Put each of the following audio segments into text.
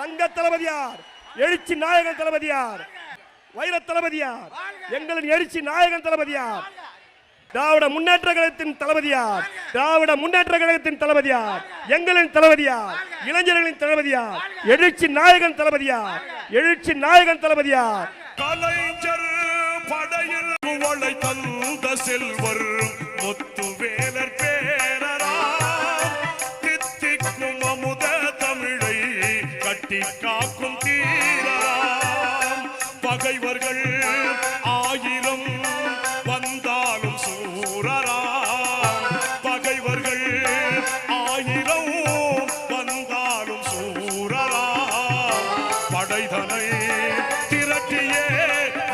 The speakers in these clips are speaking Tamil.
தங்க தளபதியார், எழுச்சி நாயகன் தளபதியார், வைர தளபதியார், எங்களின் எழுச்சி நாயகன் தளபதியார், திராவிட முன்னேற்ற கழகத்தின் தளபதியார், திராவிட முன்னேற்ற கழகத்தின் தளபதியார், எங்களின் தளபதியார், இளைஞர்களின் தளபதியார், எழுச்சி நாயகன் தளபதியார், எழுச்சி நாயகன் தளபதியார். கலைஞர் படையில் குவளை தந்த செல்வர் முத்துவேலர் பேரரா, தித்திக்கும் அமுத தமிழை கட்டி காக்கும் தீரராம். பகைவர்கள் ஆயிரம் வந்தாலும் சூரராம், பகைவர்கள் ஆயிரம் வந்தாலும் சூரராம். படைதனை திரட்டியே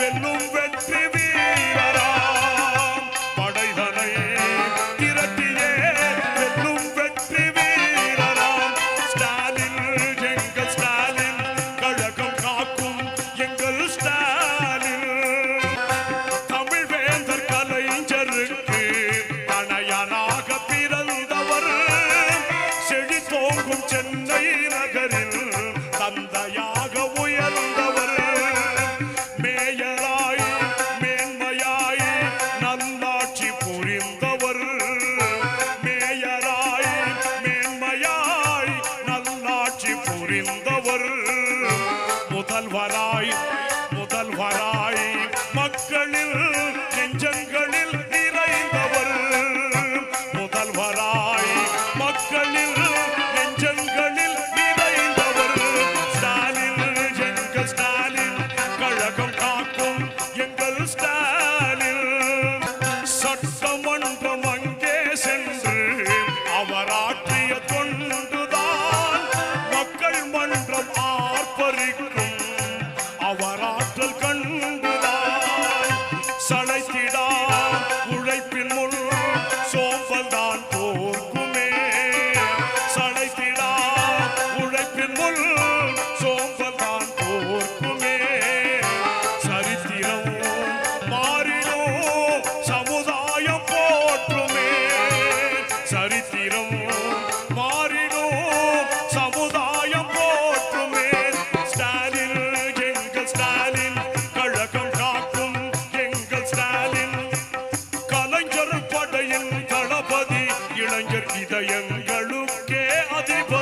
வெல்லும் வெற்றி வீரராம், படைதனை திரட்டியே வெல்லும் வெற்றி வீரராம். ஸ்டாலின் எங்கள் ஸ்டாலின், கழகம் காக்கும் எங்கள் ஸ்டாலின். தமிழ் வேந்தர் கலைஞருக்கு தனையனாக பிறந்தவர், செழி தோங்கும் சென்னை நகரில் தந்தையாக உயர்ந்தவர். மேயராய் மேன்மையாய் நல்லாட்சி புரிந்தவர், மேயராய் மேன்மையாய் நல்லாட்சி புரிந்தவர். முதல்வராய் முதல்வராய் மக்களில் நெஞ்சங்களில் நிறைந்தவர், முதல்வராய் மக்களில் நெஞ்சங்களில் நிறைந்தவர். ஸ்டாலின் எங்கள் ஸ்டாலின், கழகம் காக்கும் எங்கள் ஸ்டாலின். சட்டமன்றம் அங்கே சென்று அவர் ஆற்றிய தொண்டுதான் மக்கள் மன்றம் ஆர்ப்பரிக்கும் அவர் ஆற்றல் கண்டுதான். சளைத்திடா உழைப்பின் முன் சோம்பல் தான் தோற்குமே, சளைத்திடா உழைப்பின் முன் சோம்பல் தான் தோற்குமே. சரித்திரம் மாறிடும் சமுதாயம் போற்றுமே, சரித்திரம் மாறிடும் சமுதாயம் போற்றுமே. ஸ்டாலின் எங்கள் ஸ்டாலின், கழகம் காக்கும் எங்கள் ஸ்டாலின். கலைஞர் படையின் தளபதி, இளைஞர் இதயங்களுக்கே அதிபதி.